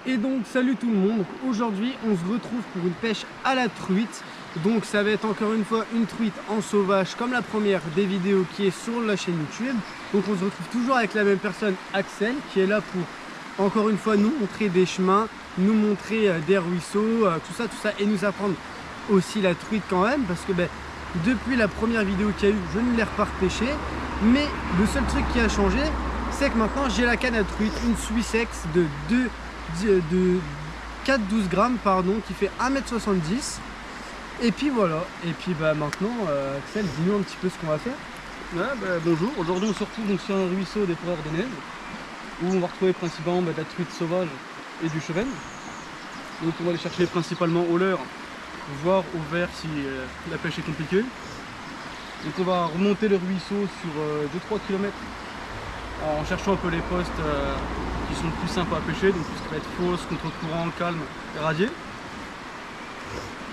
Et donc salut tout le monde, aujourd'hui on se retrouve pour une pêche à la truite. Donc ça va être encore une fois une truite en sauvage comme la première des vidéos qui est sur la chaîne YouTube. Donc on se retrouve toujours avec la même personne, Axel, qui est là pour encore une fois nous montrer des chemins, nous montrer des ruisseaux, tout ça, et nous apprendre aussi la truite quand même. Parce que depuis la première vidéo qu'il y a eu, je ne l'ai pas repêché. Mais le seul truc qui a changé, c'est que maintenant j'ai la canne à truite, une Swissex de 4-12 grammes pardon, qui fait 1,70 m. Et puis voilà, et puis maintenant Axel, dis-nous un petit peu ce qu'on va faire. Ouais, bonjour, aujourd'hui on se retrouve donc sur un ruisseau des forêts ardennaises où on va retrouver principalement de la truite sauvage et du chevenne. Donc on va aller chercher principalement au leurre, voire au verre si la pêche est compliquée. Donc on va remonter le ruisseau sur 2-3 km en cherchant un peu les postes qui sont plus sympas à pêcher, donc tout ce qui va être fausse, contre-courant, calme et radier.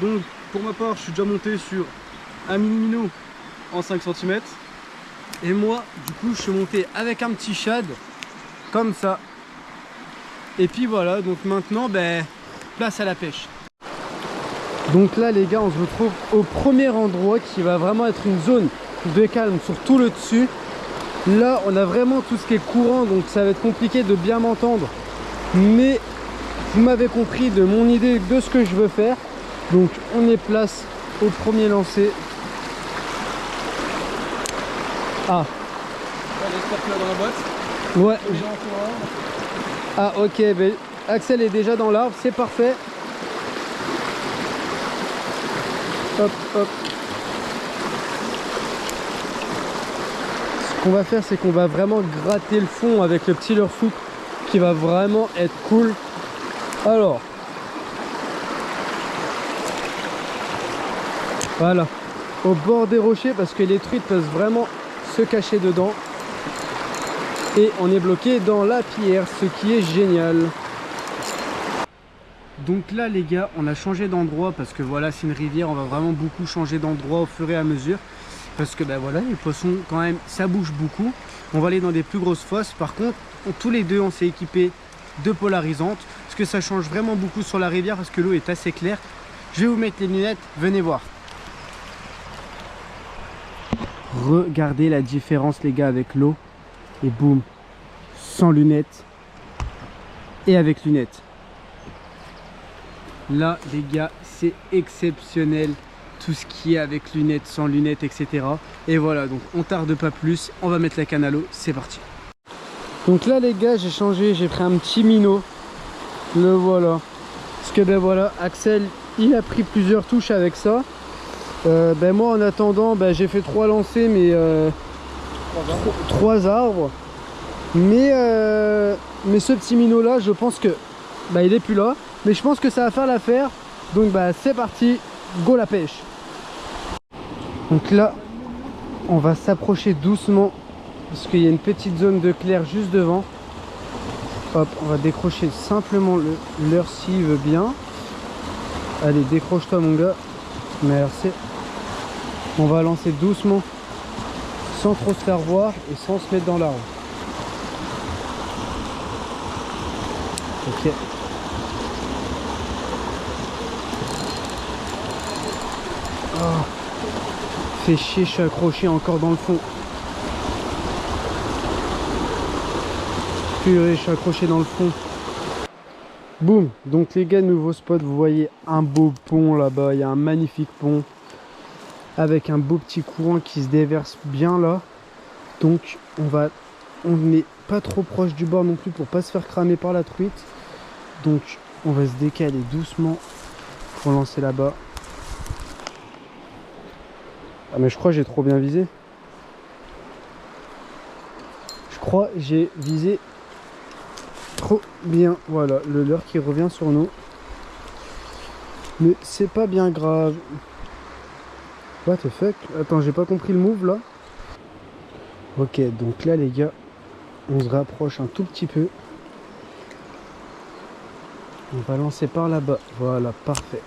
Donc pour ma part je suis déjà monté sur un mini minot en 5 cm. Et moi du coup je suis monté avec un petit shad comme ça. Et puis voilà, donc maintenant place à la pêche. Donc là les gars, on se retrouve au premier endroit qui va vraiment être une zone de calme sur tout le dessus. Là on a vraiment tout ce qui est courant, donc ça va être compliqué de bien m'entendre, mais vous m'avez compris de mon idée de ce que je veux faire. Donc on est place au premier lancer. Ah, j'espère que là dans la boîte. ouais. Ah ok, Axel est déjà dans l'arbre, c'est parfait. Hop hop. Ce qu'on va faire, c'est qu'on va vraiment gratter le fond avec le petit leurre souple qui va vraiment être cool. Alors voilà, au bord des rochers, parce que les truites peuvent vraiment se cacher dedans. Et on est bloqué dans la pierre, ce qui est génial. Donc là les gars, on a changé d'endroit parce que voilà, c'est une rivière, on va vraiment beaucoup changer d'endroit au fur et à mesure. Parce que voilà, les poissons quand même, ça bouge beaucoup. On va aller dans des plus grosses fosses. Par contre, tous les deux, on s'est équipés de polarisantes. Parce que ça change vraiment beaucoup sur la rivière parce que l'eau est assez claire. Je vais vous mettre les lunettes, venez voir. Regardez la différence les gars avec l'eau. Et boum, sans lunettes et avec lunettes. Là les gars, c'est exceptionnel. Tout ce qui est avec lunettes, sans lunettes, etc. Et voilà, donc on tarde pas plus, on va mettre la canne à l'eau, c'est parti. Donc là les gars, j'ai changé, j'ai pris un petit minot. Le voilà. Parce que voilà, Axel, il a pris plusieurs touches avec ça. Moi en attendant, j'ai fait 3 lancers, mais 3 arbres. Mais ce petit minot là, je pense que il est plus là. Mais je pense que ça va faire l'affaire. Donc c'est parti, go la pêche. Donc là, on va s'approcher doucement parce qu'il y a une petite zone de clair juste devant. Hop, on va décrocher simplement le leurre s'il veut bien. Allez, décroche-toi mon gars. Merci. On va lancer doucement, sans trop se faire voir et sans se mettre dans l'arbre. Ok. Oh. Fait chier, je suis accroché encore dans le fond. Purée, je suis accroché dans le fond. Boum. Donc les gars, nouveau spot, vous voyez un beau pont là-bas. Il y a un magnifique pont avec un beau petit courant qui se déverse bien là. Donc on n'est pas trop proche du bord non plus pour pas se faire cramer par la truite. Donc on va se décaler doucement pour lancer là-bas. Ah mais je crois que j'ai trop bien visé. Je crois que j'ai visé trop bien. Voilà, le leurre qui revient sur nous. Mais c'est pas bien grave. What the fuck? Attends, j'ai pas compris le move là. Ok, donc là les gars, on se rapproche un tout petit peu. On va lancer par là-bas. Voilà, parfait.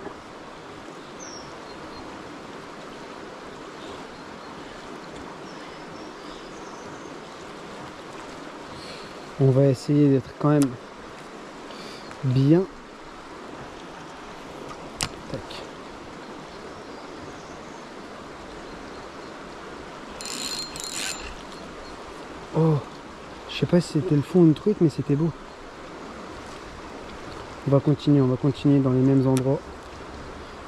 On va essayer d'être quand même bien. Tac. Oh, je sais pas si c'était le fond ou une truite, mais c'était beau. On va continuer dans les mêmes endroits.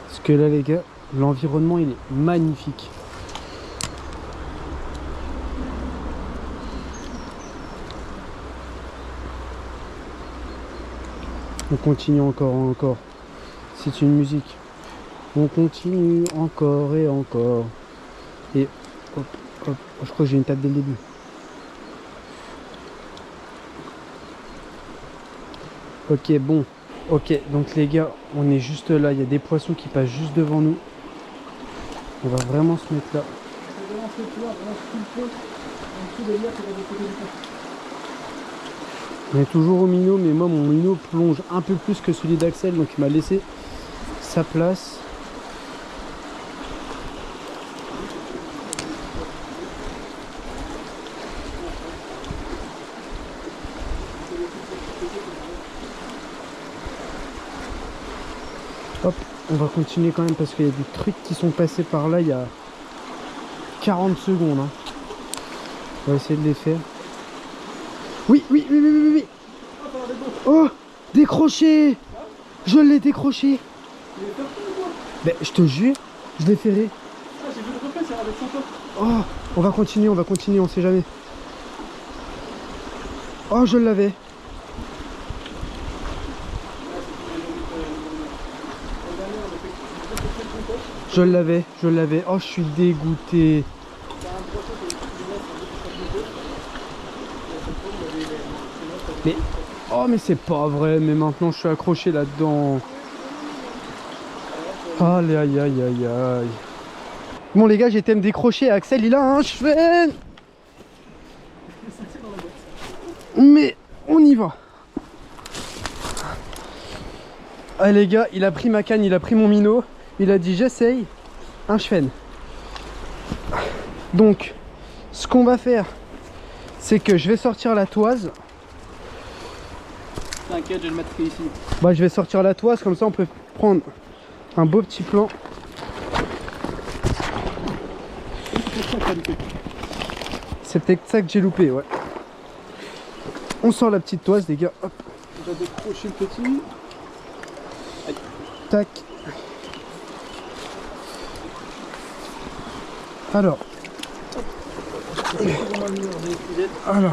Parce que là les gars, l'environnement il est magnifique. On continue encore. C'est une musique. On continue encore et encore. Et hop, hop. Je crois que j'ai une table dès le début. Ok, bon. Ok, donc les gars, on est juste là. Il y a des poissons qui passent juste devant nous. On va vraiment se mettre là. On est toujours au minot, mais moi mon minot plonge un peu plus que celui d'Axel, donc il m'a laissé sa place. Hop, on va continuer quand même parce qu'il y a des trucs qui sont passés par là il y a 40 secondes. Hein. On va essayer de les faire. Oui. Oh, décroché. Je l'ai décroché. Ben, je te jure, je l'ai ferré. Ah, j'ai vu le reflet, c'est avec son top. Oh, on va continuer, on sait jamais. Oh, je l'avais. Je l'avais. Oh, je suis dégoûté. Mais oh, mais c'est pas vrai, mais maintenant je suis accroché là-dedans. Aïe aïe aïe aïe aïe. Bon les gars, j'étais me décrocher. Axel il a un cheval. Mais on y va. Ah les gars, il a pris ma canne, il a pris mon minot. Il a dit j'essaye un cheval. Donc ce qu'on va faire, c'est que je vais sortir la toise. T'inquiète, je vais le mettre ici. Bah, je vais sortir la toise, comme ça on peut prendre un beau petit plan. C'est peut-être ça que j'ai loupé, ouais. On sort la petite toise, les gars. Hop. J'ai décroché le petit. Aïe. Tac. Alors. Voilà.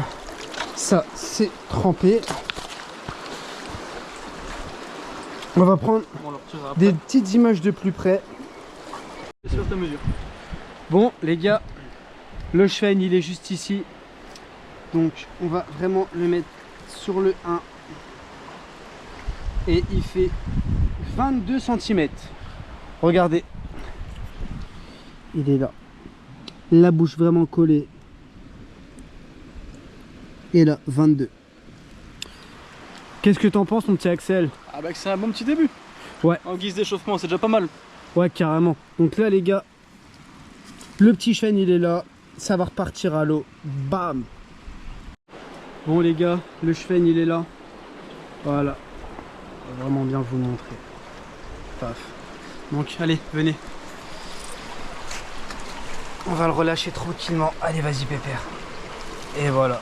Ça, c'est trempé. On va prendre des petites images de plus près. Sur ta mesure. Bon les gars, le cheval il est juste ici. Donc on va vraiment le mettre sur le 1. Et il fait 22 cm. Regardez. Il est là. La bouche vraiment collée. Et là, 22. Qu'est-ce que t'en penses mon petit Axel? Ah bah c'est un bon petit début. Ouais. En guise d'échauffement, c'est déjà pas mal. Ouais, carrément. Donc là les gars, le petit chêne il est là. Ça va repartir à l'eau. Bam. Bon les gars, le chêne il est là. Voilà. Je vais vraiment bien vous montrer. Paf. Donc allez, venez. On va le relâcher tranquillement. Allez, vas-y pépère. Et voilà.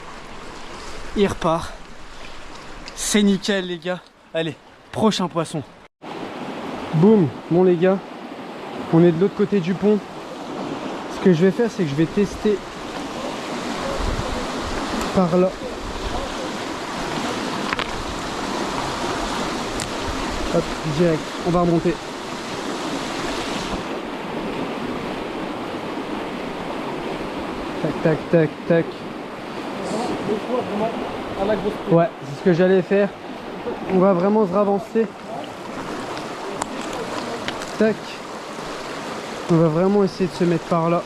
Il repart. C'est nickel les gars. Allez, prochain poisson. Boum. Bon les gars, on est de l'autre côté du pont. Ce que je vais faire, c'est que je vais tester par là. Hop, direct. On va remonter. Tac, tac, tac, tac. Ouais, c'est ce que j'allais faire. On va vraiment se ravancer. Tac. On va vraiment essayer de se mettre par là.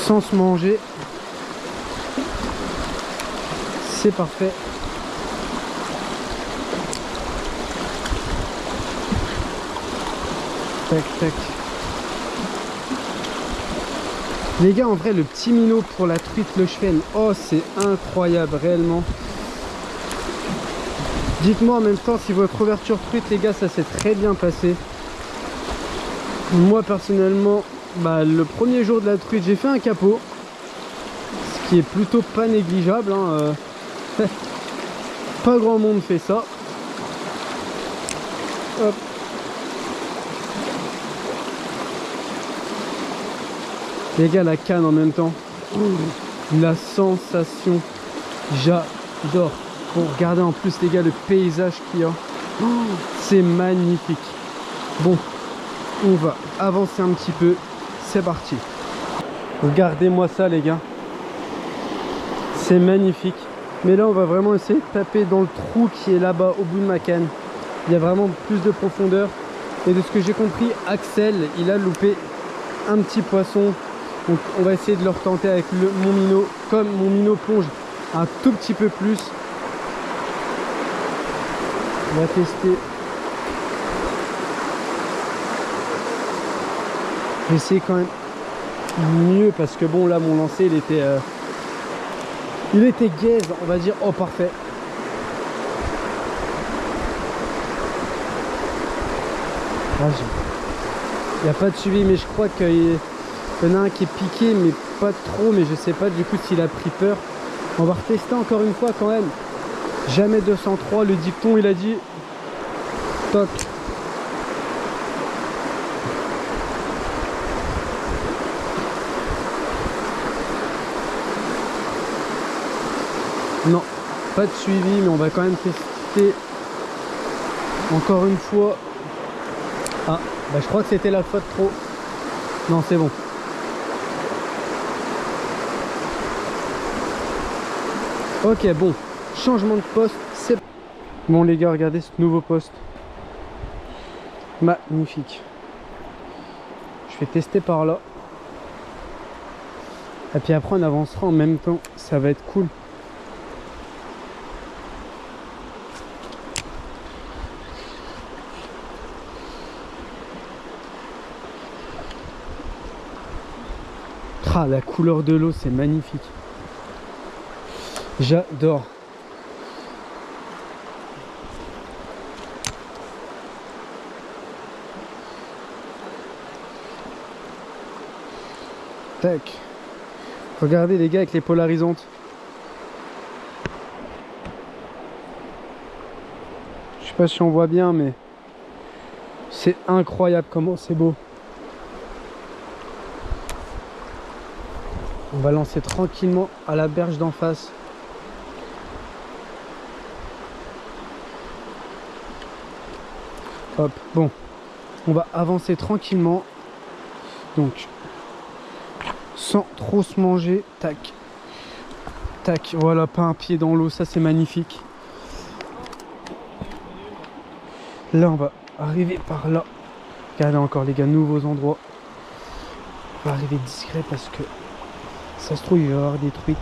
Sans se manger. C'est parfait. Tac, tac. Les gars, en vrai, le petit minot pour la truite, le chêne, oh, c'est incroyable, réellement. Dites-moi en même temps si votre ouverture truite les gars ça s'est très bien passé. Moi personnellement, bah, le premier jour de la truite j'ai fait un capot. Ce qui est plutôt pas négligeable. Hein, pas grand monde fait ça. Hop. Les gars la canne en même temps. La sensation. J'adore. Pour regarder en plus les gars le paysage qu'il y a. C'est magnifique. Bon, on va avancer un petit peu. C'est parti. Regardez-moi ça les gars. C'est magnifique. Mais là on va vraiment essayer de taper dans le trou qui est là-bas au bout de ma canne. Il y a vraiment plus de profondeur. Et de ce que j'ai compris, Axel, il a loupé un petit poisson. Donc on va essayer de le retenter avec mon minot. Comme mon minot plonge un tout petit peu plus. On va tester. Je vais essayer quand même mieux parce que bon là mon lancer il était gaze on va dire. Oh parfait. Ah, il n'y a pas de suivi mais je crois qu'il y en a un qui est piqué mais pas trop, mais je sais pas du coup s'il a pris peur. On va retester encore une fois quand même. Jamais 203, le dicton il a dit toc. Non, pas de suivi, mais on va quand même tester encore une fois. Ah, bah je crois que c'était la faute trop. Non, c'est bon. Ok, bon, changement de poste, c'est bon les gars, regardez ce nouveau poste. Magnifique. Je vais tester par là. Et puis après on avancera en même temps, ça va être cool. Ah, la couleur de l'eau, c'est magnifique. J'adore. Tac. Regardez les gars avec les polarisantes. Je sais pas si on voit bien mais c'est incroyable comment c'est beau. On va lancer tranquillement à la berge d'en face. Hop, bon. On va avancer tranquillement. Donc, sans trop se manger. Tac. Tac. Voilà, pas un pied dans l'eau. Ça, c'est magnifique. Là, on va arriver par là. Regardez encore, les gars, nouveaux endroits. On va arriver discret parce que ça se trouve, il va y avoir des truites.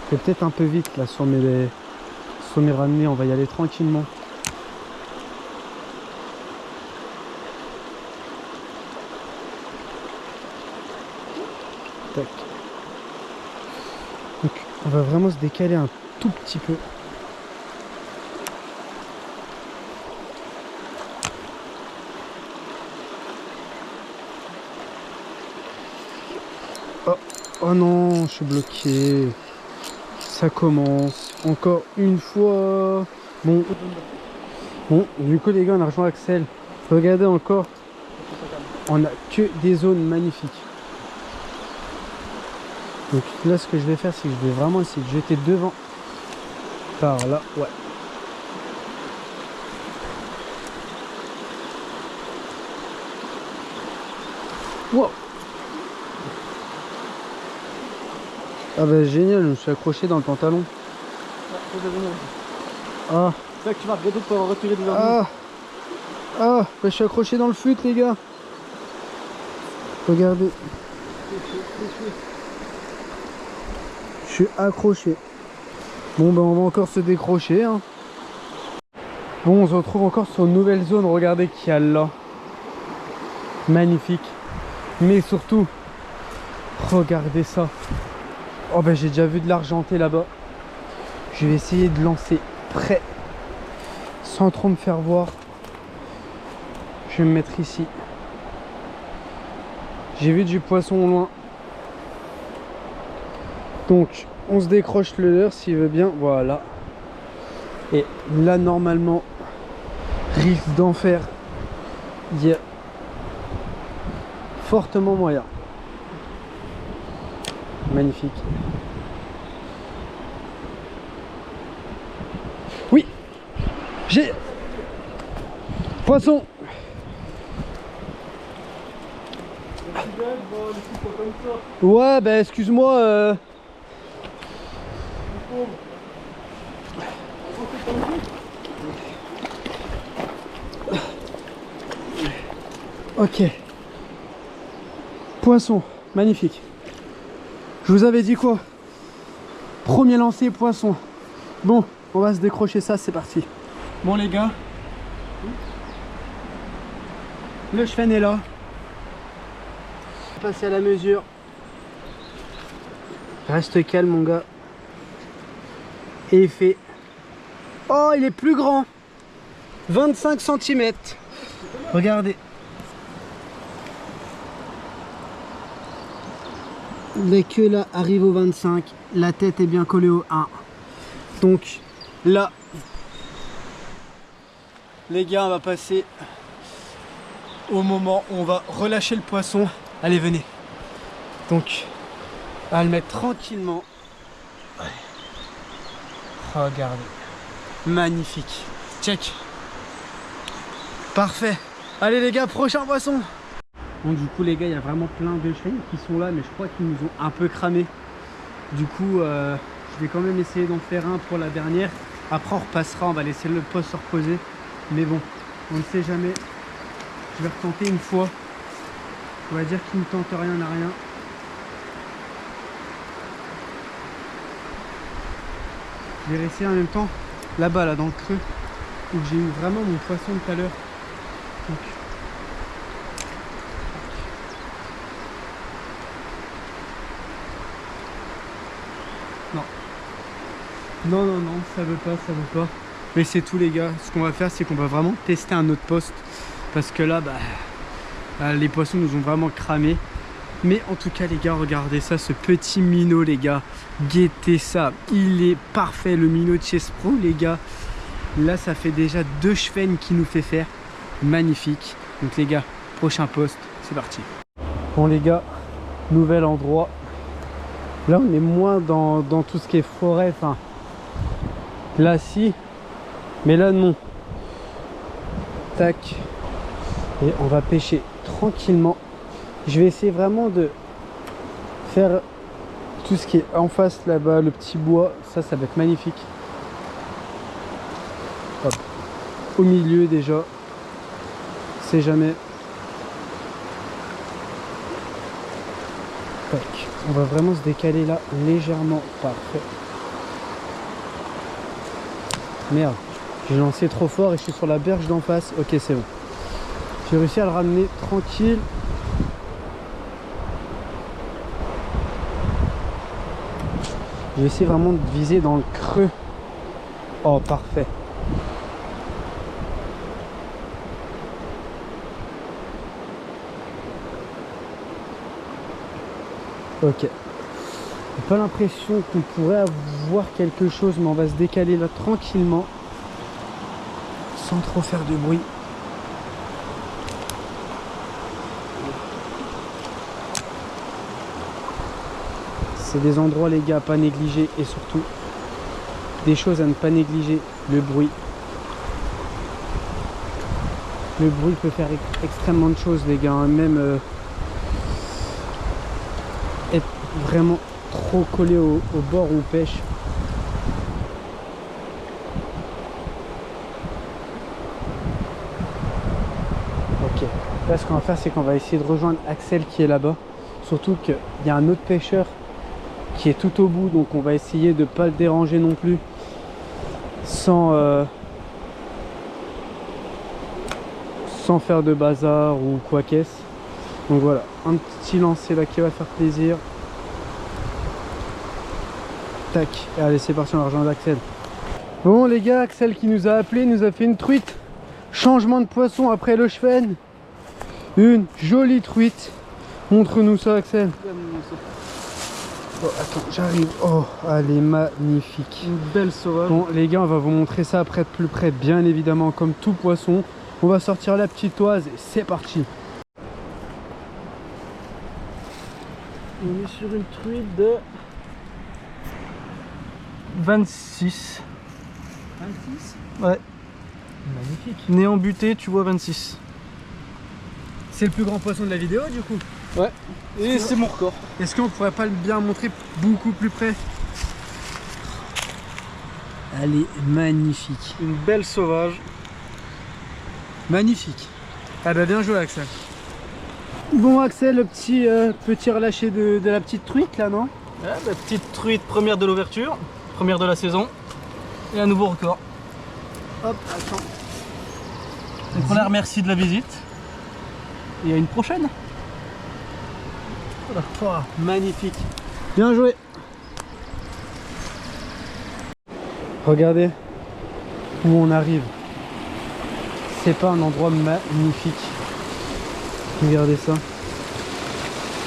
Je vais peut-être un peu vite là sur mes ramenés, on va y aller tranquillement. Tac. Donc on va vraiment se décaler un tout petit peu. Oh, oh non, je suis bloqué. Ça commence encore une fois. Bon, du coup les gars on a rejoint Axel. Regardez encore, on a que des zones magnifiques. Donc là ce que je vais faire c'est que je vais vraiment essayer de jeter devant. Par là, ouais. Wow. Ah bah génial, je me suis accroché dans le pantalon. Ah. C'est là que tu vas regretter de pouvoir retirer des Ah. Ah, bah je suis accroché dans le fut les gars. Regardez. Je suis accroché. Bon bah on va encore se décrocher hein. Bon, on se retrouve encore sur une nouvelle zone. Regardez qu'il y a là. Magnifique. Mais surtout, regardez ça. Oh ben j'ai déjà vu de l'argenté là-bas. Je vais essayer de lancer près sans trop me faire voir. Je vais me mettre ici. J'ai vu du poisson au loin. Donc on se décroche le leurre s'il veut bien. Voilà. Et là normalement, risque d'en faire. Il y a fortement moyen. Magnifique. Oui, j'ai poisson. Ouais, bah excuse-moi. Ok. Poisson, magnifique. Je vous avais dit quoi? Premier lancer, poisson. Bon, on va se décrocher ça, c'est parti. Bon les gars, le cheven est là. Passer à la mesure. Reste calme mon gars. Et il fait... Oh, il est plus grand. 25 cm. Regardez. La queue là arrive au 25. La tête est bien collée au 1. Donc là, les gars, on va passer au moment où on va relâcher le poisson. Allez, venez. Donc, on va le mettre tranquillement. Regardez. Magnifique. Check. Parfait. Allez les gars, prochain poisson. Bon, du coup les gars, il y a vraiment plein de chevreuils qui sont là, mais je crois qu'ils nous ont un peu cramé. Du coup, je vais quand même essayer d'en faire un pour la dernière. Après on repassera, on va laisser le poste se reposer. Mais bon, on ne sait jamais. Je vais retenter une fois. On va dire qu'il ne tente rien à rien. Je vais rester en même temps là-bas, là dans le creux, où j'ai eu vraiment mon poisson tout à l'heure. Non. Non, non, non, ça veut pas, ça veut pas. Mais c'est tout les gars. Ce qu'on va faire, c'est qu'on va vraiment tester un autre poste. Parce que là, les poissons nous ont vraiment cramé. Mais en tout cas les gars, regardez ça, ce petit minot les gars. Guettez ça, il est parfait le minot de chez Spro les gars. Là ça fait déjà 2 chevennes qu'il nous fait faire. Magnifique. Donc les gars, prochain poste, c'est parti. Bon les gars, nouvel endroit. Là on est moins dans tout ce qui est forêt. Enfin, là si, mais là non. Tac. Et on va pêcher tranquillement. Je vais essayer vraiment de faire tout ce qui est en face là-bas, le petit bois, ça va être magnifique. Hop. Au milieu déjà, c'est jamais. Tac. On va vraiment se décaler là légèrement, parfait. Merde, j'ai lancé trop fort et je suis sur la berge d'en face. Ok, c'est bon. J'ai réussi à le ramener tranquille. Je vais essayer vraiment de viser dans le creux. Oh, parfait. Ok. J'ai pas l'impression qu'on pourrait avoir quelque chose, mais on va se décaler là tranquillement. Sans trop faire de bruit. C'est des endroits les gars à pas négliger et surtout des choses à ne pas négliger, le bruit. Le bruit peut faire extrêmement de choses les gars, hein. Même être vraiment trop collé au bord où on pêche. Ok, là ce qu'on va faire c'est qu'on va essayer de rejoindre Axel qui est là-bas. Surtout qu'il y a un autre pêcheur qui est tout au bout, donc on va essayer de ne pas le déranger non plus sans sans faire de bazar ou quoi qu'est-ce. Donc voilà, un petit lancer là qui va faire plaisir. Tac, et allez c'est parti, on va rejoindre Axel. Bon les gars, Axel qui nous a appelé, nous a fait une truite. Changement de poisson après le Schwen. Une jolie truite. Montre-nous ça Axel. Oh, attends, j'arrive. Oh, elle est magnifique. Une belle sauvage. Bon les gars, on va vous montrer ça après de plus près, bien évidemment, comme tout poisson. On va sortir la petite oise et c'est parti. On est sur une truite de 26. 26. Ouais. Magnifique. Néant buté, tu vois 26. C'est le plus grand poisson de la vidéo du coup. Ouais. Et c'est mon record. Est-ce qu'on pourrait pas le bien montrer beaucoup plus près? Elle est magnifique. Une belle sauvage. Magnifique. Ah bah bien joué Axel. Bon Axel, le petit relâché de la petite truite là, non? Ouais, la petite truite première de l'ouverture, première de la saison. Et un nouveau record. Hop, attends. Donc on la remercie de la visite. Et à une prochaine. Voilà. Oh, magnifique. Bien joué. Regardez où on arrive. C'est pas un endroit magnifique. Regardez ça.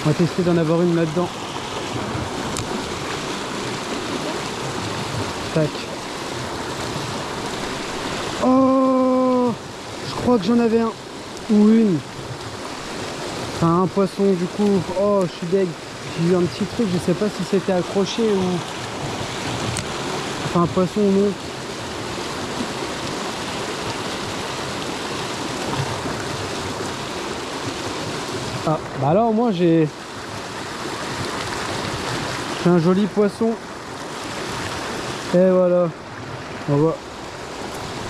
On va tester d'en avoir une là-dedans. Tac. Oh, je crois que j'en avais un ou une. Enfin un poisson du coup. Oh, je suis deg. J'ai eu un petit truc, je sais pas si c'était accroché ou... Enfin un poisson ou non. Ah, bah là au moins j'ai un joli poisson. Et voilà. On va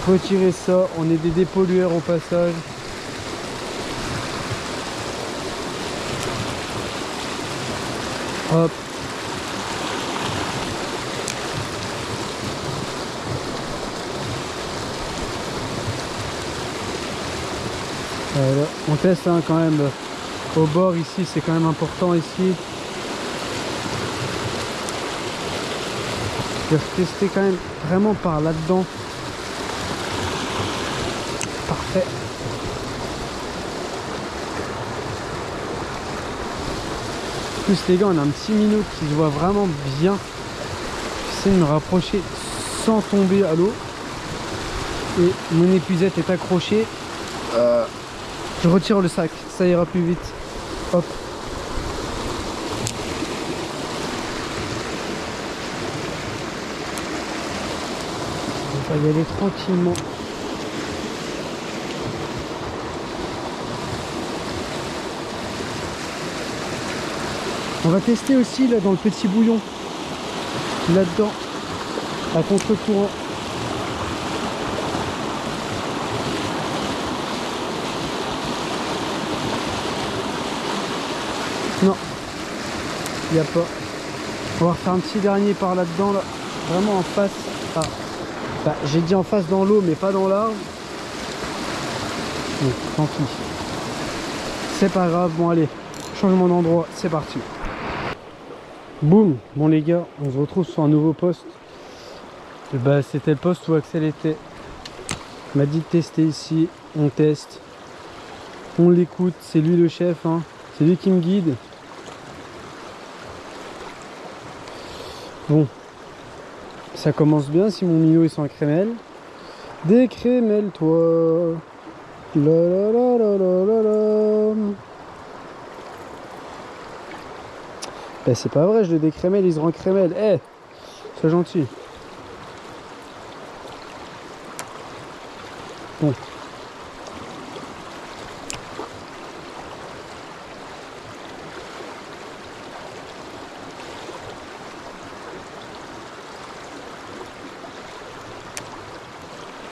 retirer ça. On est des dépollueurs au passage. Hop. Voilà. On teste hein, quand même. Au bord ici, c'est quand même important ici. Je vais retester quand même vraiment par là-dedans. Parfait. En plus les gars, on a un petit minot qui se voit vraiment bien. J'essaie de me rapprocher sans tomber à l'eau. Et mon épuisette est accrochée. Je retire le sac, ça ira plus vite. Hop. On va y aller tranquillement. On va tester aussi là dans le petit bouillon. Là-dedans. À contre-courant. Non, il n'y a pas. On va refaire un petit dernier par là-dedans, là. Vraiment en face. Ah, bah, j'ai dit en face dans l'eau, mais pas dans l'arbre. Bon, tant pis. C'est pas grave, bon allez, changement d'endroit, c'est parti. Boum. Bon les gars, on se retrouve sur un nouveau poste. Et bah, c'était le poste où Axel était. Il m'a dit de tester ici, on teste. On l'écoute, c'est lui le chef, hein. C'est lui qui me guide. Bon, ça commence bien si mon minot est sans crémelle. Décrémelle-toi. La la la la la la la. Ben c'est pas vrai, je le décrémelle, il se rend crémelle. Eh, sois gentil. Bon.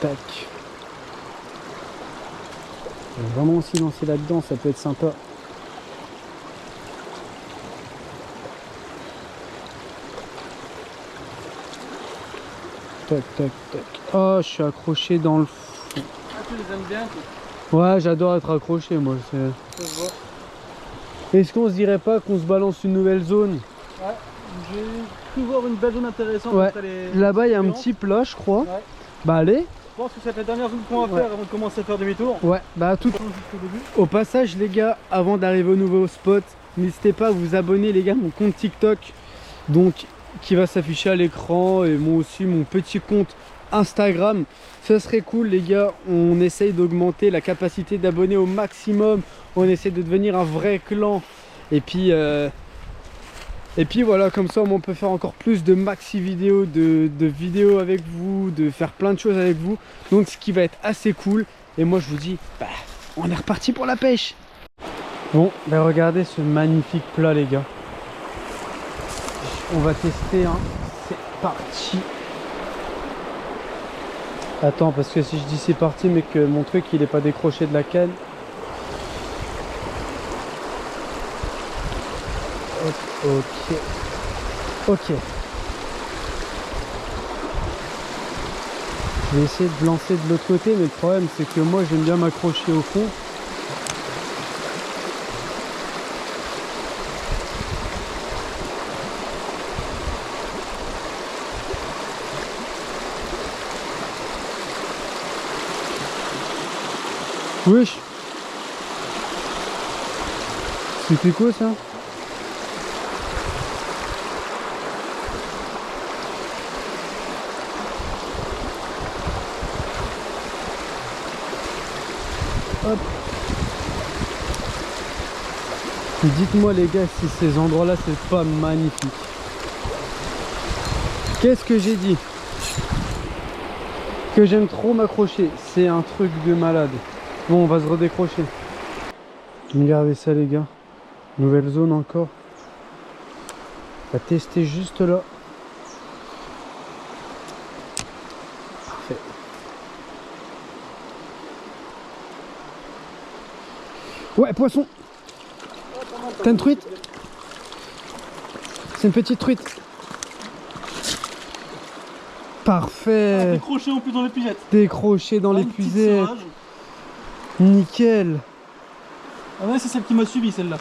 Tac. Je vais vraiment aussi lancer là-dedans, ça peut être sympa. Tac, tac, tac. Oh, je suis accroché dans le fond. Ah, tu les aimes bien toi. Ouais, j'adore être accroché moi. Ça se voit. Est-ce qu'on se dirait pas qu'on se balance une nouvelle zone? Ouais, j'ai cru voir une belle zone intéressante. Ouais, là-bas il y a un petit plat je crois. Ouais. Bah allez. Je pense que c'est la dernière zone qu'on va faire avant de commencer à faire demi-tour. Ouais, bah tout au passage les gars, avant d'arriver au nouveau spot, n'hésitez pas à vous abonner les gars, mon compte TikTok, donc qui va s'afficher à l'écran, et moi aussi mon petit compte Instagram. Ça serait cool les gars, on essaye d'augmenter la capacité d'abonnés au maximum, on essaie de devenir un vrai clan, et puis voilà, comme ça on peut faire encore plus de maxi vidéos, de vidéos avec vous, de faire plein de choses avec vous. Donc ce qui va être assez cool. Et moi je vous dis, bah, on est reparti pour la pêche. Bon, bah regardez ce magnifique plat les gars. On va tester, hein. C'est parti. Attends, parce que si je dis c'est parti mais que mon truc il est pas décroché de la canne. Ok. Ok. Je vais essayer de lancer de l'autre côté, mais le problème c'est que moi j'aime bien m'accrocher au fond. Wesh. C'était quoi ça? Hop. Dites-moi les gars si ces endroits là c'est pas magnifique. Qu'est-ce que j'ai dit? Que j'aime trop m'accrocher. C'est un truc de malade. Bon, on va se redécrocher. Regardez ça les gars. Nouvelle zone encore. On va tester juste là. Parfait. Ouais, poisson. T'as une truite? C'est une petite truite. Parfait. Décroché en plus dans l'épuisette. Décroché dans l'épuisette. Nickel. Ah ouais, c'est celle qui m'a suivi celle-là.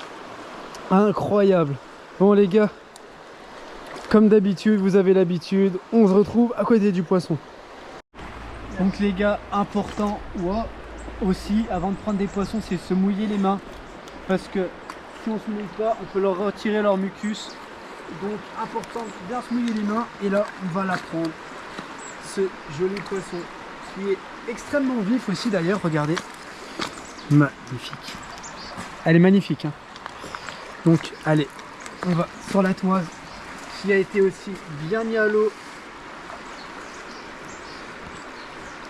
Incroyable. Bon les gars, comme d'habitude, vous avez l'habitude, on se retrouve à côté du poisson. Donc les gars, important aussi, avant de prendre des poissons, c'est se mouiller les mains. Parce que si on se mouille pas, on peut leur retirer leur mucus. Donc important de bien se mouiller les mains. Et là, on va la prendre. Ce joli poisson qui est extrêmement vif aussi d'ailleurs, regardez. Magnifique. Elle est magnifique, hein. Donc allez, on va sur la toise qui a été aussi bien mis à l'eau.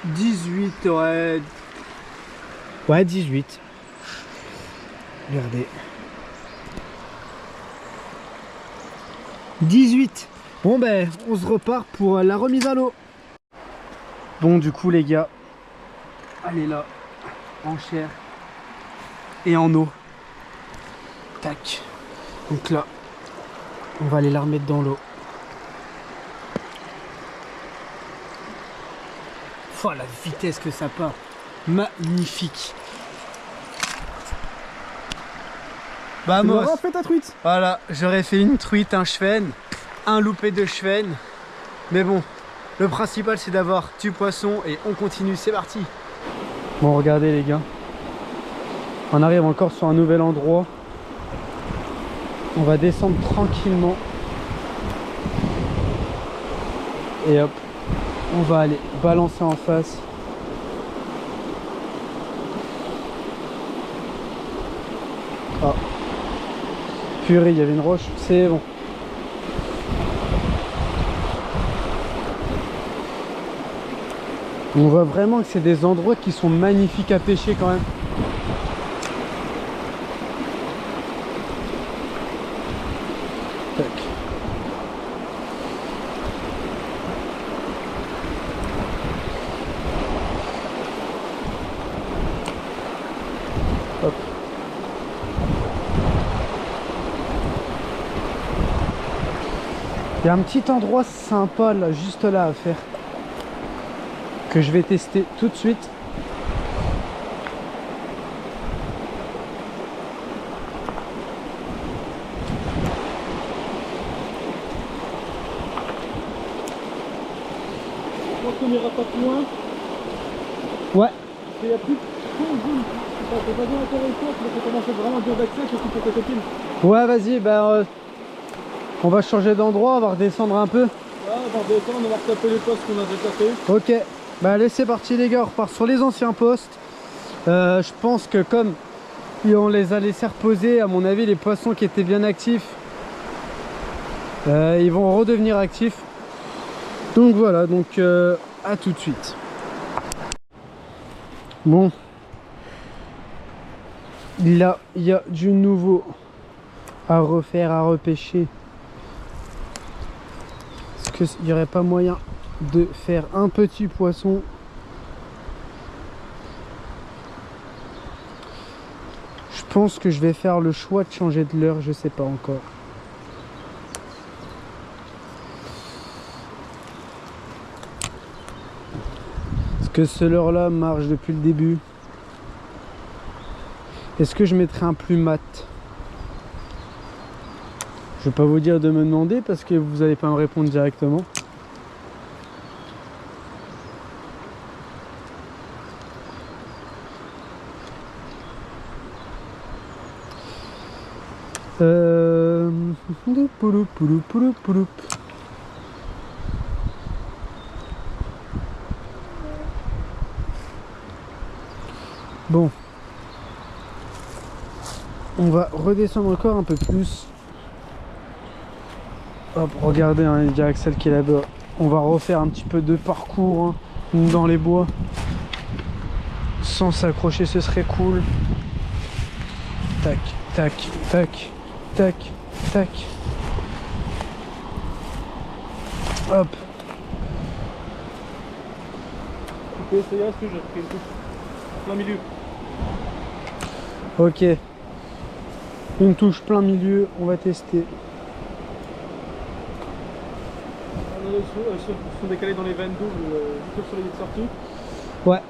18, ouais 18. Regardez. 18. Bon ben on se repart pour la remise à l'eau. Bon du coup les gars, elle est là en chair et en eau. Tac. Donc là, on va aller la remettre dans l'eau. Oh la vitesse que ça part. Magnifique. Vamos. Tu fait ta truite. Voilà, j'aurais fait une truite, un chevenne, un loupé de chevenne. Mais bon, le principal c'est d'avoir du poisson et on continue, c'est parti. Bon, regardez les gars. On arrive encore sur un nouvel endroit. On va descendre tranquillement. Et hop, on va aller balancer en face. Ah. Purée, il y avait une roche, c'est bon. On voit vraiment que c'est des endroits qui sont magnifiques à pêcher quand même. Tac. Hop. Il y a un petit endroit sympa là, juste là à faire, que je vais tester tout de suite. n'ira pas plus loin. Ouais. Il n'y a plus de fond jaune. T'es pas bien d'accord avec toi, mais ça commence à être vraiment dur d'accès, surtout pour ta copine. Ouais, vas-y, bah on va changer d'endroit, on va redescendre un peu. Ouais, on va redescendre, on va retaper les postes qu'on a déjà fait. Ok, bah allez, c'est parti les gars, on repart sur les anciens postes. Je pense que comme on les a laissés reposer, à mon avis, les poissons qui étaient bien actifs, ils vont redevenir actifs. Donc voilà, donc à tout de suite. Bon, là il y a du nouveau à refaire, à repêcher. Est-ce qu'il n'y aurait pas moyen de faire un petit poisson? Je pense que je vais faire le choix de changer de leurre, je sais pas encore. Est-ce que ce leurre là marche depuis le début? Est-ce que je mettrai un plus mat? Je vais pas vous dire de me demander parce que vous n'allez pas me répondre directement. Bon, on va redescendre encore un peu plus. Hop, regardez, hein, il y a Axel qui est là-bas. On va refaire un petit peu de parcours hein, dans les bois. Sans s'accrocher, ce serait cool. Tac, tac, tac, tac, tac. Hop. Ok, ça y est, j'ai repris une touche. Plein milieu. Ok. Une touche plein milieu, on va tester. Sont décalés dans les veines doubles, juste sur les de sortie. Ouais.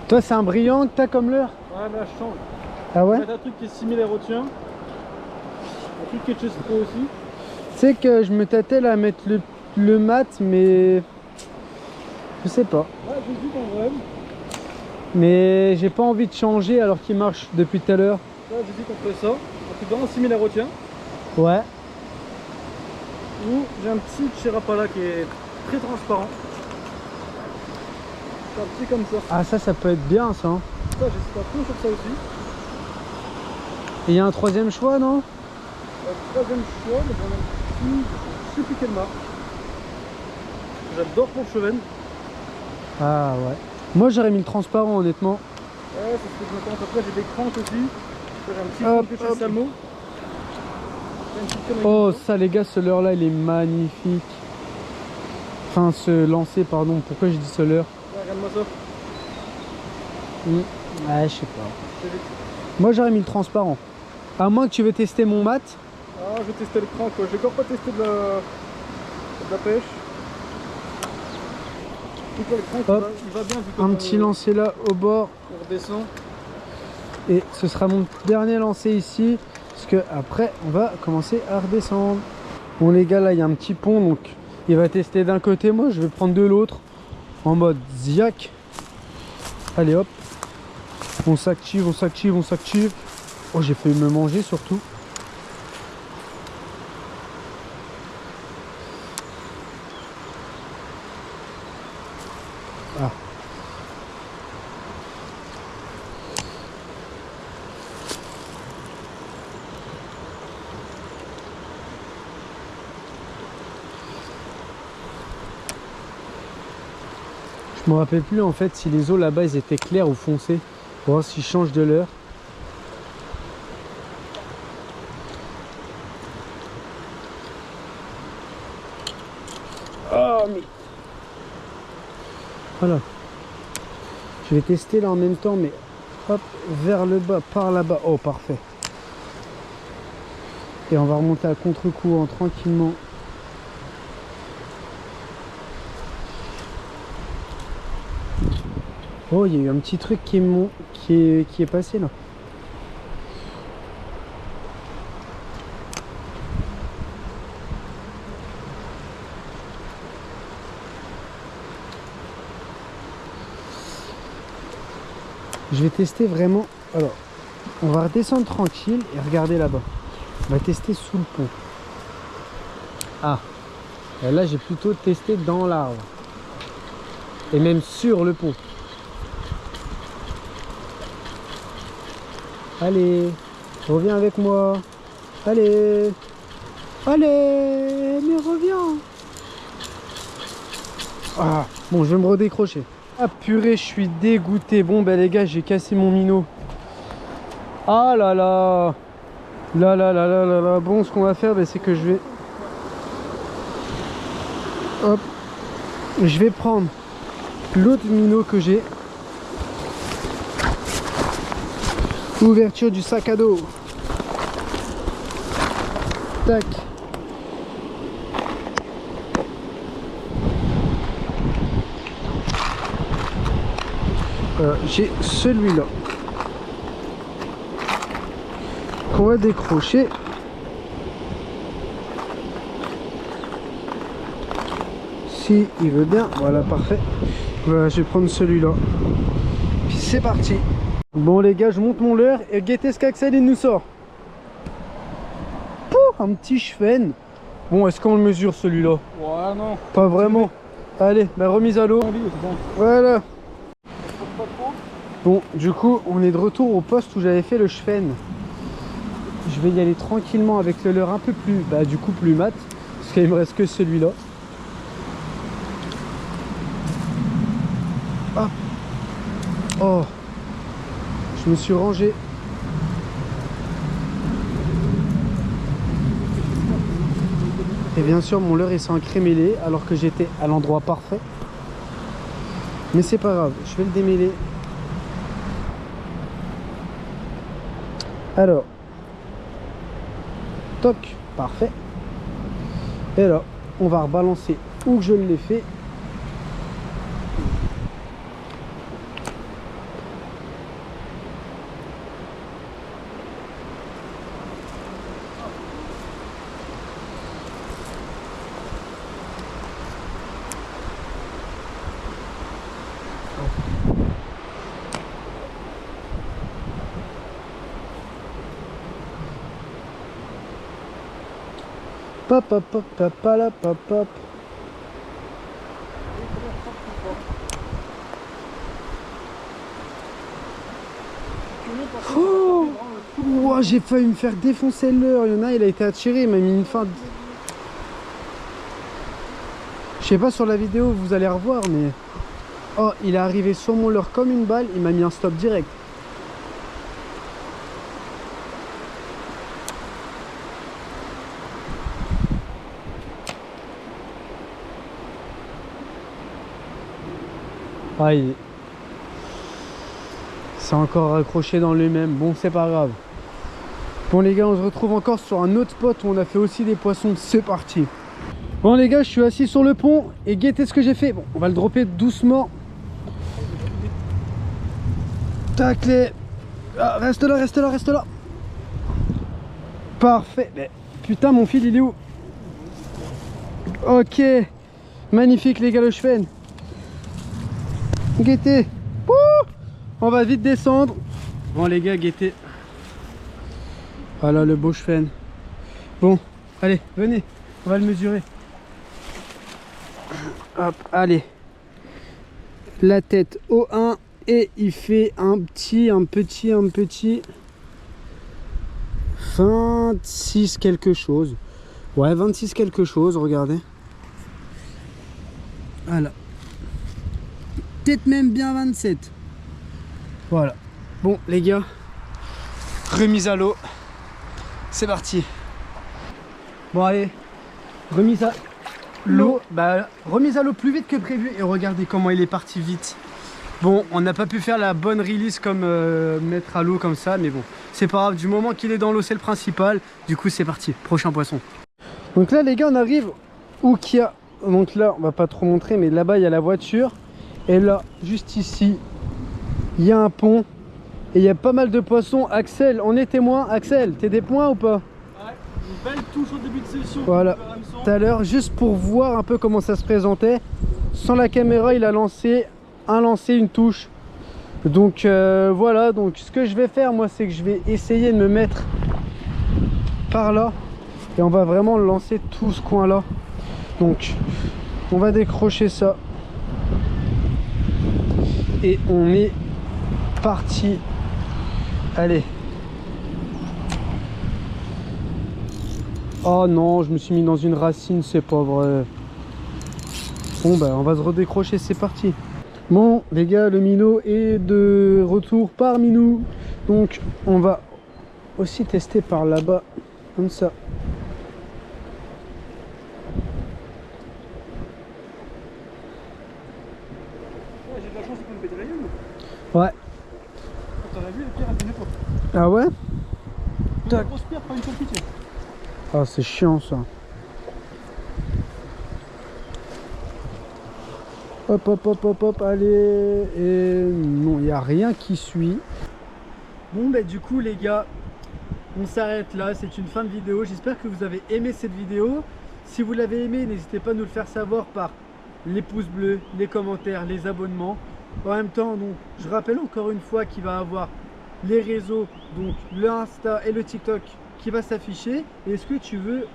Toi, c'est un brillant que t'as comme leurre? Ouais, mais là je change. Ah ouais? Je vais mettre un truc qui est similaire au tien. Un truc qui est Chest Pro aussi. Tu sais que je me tâtais là à mettre le mat, mais je sais pas. Ouais, j'hésite en vrai. Mais j'ai pas envie de changer alors qu'il marche depuis tout à l'heure. Là, j'hésite entre ça, un truc vraiment similaire au tien. Ouais. Ou j'ai un petit Chirapala qui est très transparent. C'est un petit comme ça. Ah ça peut être bien ça. Hein. Ça, j'hésite à fond sur ça aussi. Et il y a un troisième choix, non? Troisième choix, mais j'en ai un petit, je sais plus quelle marque. J'adore pour Cheven. Ah ouais. Moi j'aurais mis le transparent honnêtement. Ouais, c'est ce que je me tente. Après j'ai des cranks aussi. J'ai un petit Hop, crank chez Salmo. Oh ça les gars, ce leurre là il est magnifique. Enfin ce lancer pardon, pourquoi je dis ce leurre? Ouais, regarde-moi ça. Ouais je sais pas. Moi j'aurais mis le transparent. À moins que tu veux tester mon mat. Ah, je vais tester le crank, j'ai encore pas testé de la pêche. Le crank, hop, il va bien vu un petit lancer là au bord. On redescend. Et ce sera mon dernier lancer ici. Parce que après on va commencer à redescendre. Bon les gars, là il y a un petit pont. Donc il va tester d'un côté, moi je vais prendre de l'autre. En mode ziac. Allez hop. On s'active, on s'active, on s'active. Oh j'ai failli me manger surtout. Ah. Je me rappelle plus en fait si les eaux là-bas ils étaient clairs ou foncés. Pour voir s'ils changent de l'heure. Oh mais... Voilà. Je vais tester là en même temps mais hop, vers le bas, par là-bas. Oh parfait. Et on va remonter à contre-courant tranquillement. Oh, il y a eu un petit truc qui est passé là. Je vais tester vraiment. Alors, on va redescendre tranquille et regarder là-bas. On va tester sous le pont. Ah, et là j'ai plutôt testé dans l'arbre. Et même sur le pont. Allez, reviens avec moi. Allez. Allez, mais reviens. Ah, bon, je vais me redécrocher. Ah purée, je suis dégoûté. Bon, ben les gars, j'ai cassé mon minot. Ah là là. Là là là là là là. Bon, ce qu'on va faire, ben, c'est que je vais... Hop. Je vais prendre l'autre minot que j'ai. Ouverture du sac à dos. Tac. J'ai celui-là qu'on va décrocher. Si il veut bien, voilà, parfait. Voilà, je vais prendre celui-là. Puis c'est parti. Bon les gars, je monte mon leurre et guettez ce qu'Axel il nous sort. Pouh, un petit chevenne. Bon, est-ce qu'on le mesure celui-là? Ouais, non. Pas vraiment. Allez, bah remise à l'eau. Voilà. Bon, du coup, on est de retour au poste où j'avais fait le chevenne. Je vais y aller tranquillement avec le leurre un peu plus, bah du coup plus mat, parce qu'il me reste que celui-là. Hop. Oh, je me suis rangé. Et bien sûr, mon leurre il s'est encrémélé alors que j'étais à l'endroit parfait. Mais c'est pas grave, je vais le démêler. Alors, toc, parfait. Et là, on va rebalancer où je l'ai fait. Pop, pop, pop, pop, pop, pop, pop. Oh, wow, j'ai failli me faire défoncer le leurre. Il y en a, il a été attiré, il m'a mis une fin. Je sais pas sur la vidéo, vous allez revoir, mais... Oh, il est arrivé sur mon leurre comme une balle, il m'a mis un stop direct. Aïe. C'est encore accroché dans lui-même. Bon, c'est pas grave. Bon les gars, on se retrouve encore sur un autre spot où on a fait aussi des poissons. C'est parti. Bon les gars, je suis assis sur le pont et guettez ce que j'ai fait. Bon, on va le dropper doucement. Tac les... Ah, reste là, reste là, reste là. Parfait. Mais, putain, mon fil il est où? Ok. Magnifique les gars, le chevenne. Guettez. On va vite descendre. Bon les gars, guettez. Voilà le beau chevenne. Bon, allez, venez. On va le mesurer. Hop, allez. La tête au 1 et il fait un petit 26 quelque chose. Ouais, 26 quelque chose, regardez. Voilà. Peut-être même bien 27. Voilà. Bon les gars, remise à l'eau. C'est parti. Bon allez, remise à l'eau. Bah remise à l'eau plus vite que prévu. Et regardez comment il est parti vite. Bon, on n'a pas pu faire la bonne release comme mettre à l'eau comme ça. Mais bon, c'est pas grave. Du moment qu'il est dans l'eau, c'est le principal. Du coup c'est parti, prochain poisson. Donc là les gars, on arrive où qu'il y a... Donc là, on va pas trop montrer, mais là-bas il y a la voiture. Et là, juste ici, il y a un pont. Et il y a pas mal de poissons. Axel, on est témoin. Axel, t'es des points ou pas? Ouais, une belle touche au début de session. Voilà, tout à l'heure, juste pour voir un peu comment ça se présentait. Sans la caméra, il a lancé un lancer, une touche. Donc voilà, donc ce que je vais faire moi, c'est que je vais essayer de me mettre par là et on va vraiment lancer tout ce coin là. Donc on va décrocher ça et on est parti. Allez. Oh non, je me suis mis dans une racine, c'est pas vrai. Bon bah on va se redécrocher, c'est parti. Bon les gars, le minot est de retour parmi nous. Donc on va aussi tester par là-bas, comme ça. Ouais, j'ai de la chance de me péter la gueule. Ouais. T'en as vu, les pierres, elles tenaient pas. Ah ouais? Une grosse pierre, pas une seule pitié. Ah c'est chiant ça. Hop hop hop hop hop, allez. Et non, il n'y a rien qui suit. Bon bah du coup les gars, on s'arrête là, c'est une fin de vidéo. J'espère que vous avez aimé cette vidéo. Si vous l'avez aimé, n'hésitez pas à nous le faire savoir par les pouces bleus, les commentaires, les abonnements. En même temps, donc, je rappelle encore une fois qu'il va y avoir les réseaux, donc le Insta et le TikTok qui va s'afficher. Est-ce que tu veux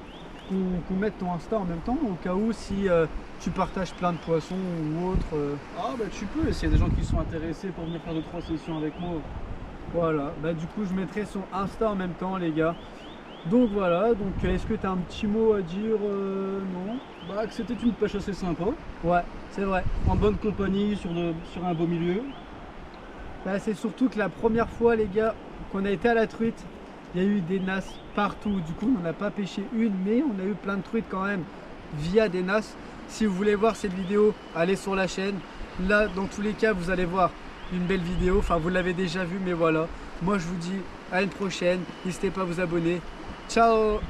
qu'on mette ton Insta en même temps au cas où si tu partages plein de poissons ou autre Ah bah tu peux, s'il y a des gens qui sont intéressés pour venir faire 2-3 sessions avec moi. Voilà, bah du coup je mettrai son Insta en même temps les gars. Donc voilà, donc est-ce que tu as un petit mot à dire non? Bah que c'était une pêche assez sympa. Ouais, c'est vrai. En bonne compagnie, sur un beau milieu. Bah, c'est surtout que la première fois les gars qu'on a été à la truite, il y a eu des nasses partout. Du coup on n'a pas pêché une, mais on a eu plein de truites quand même via des nasses. Si vous voulez voir cette vidéo, allez sur la chaîne. Là dans tous les cas vous allez voir une belle vidéo, enfin vous l'avez déjà vu, mais voilà. Moi je vous dis à une prochaine, n'hésitez pas à vous abonner. Ciao.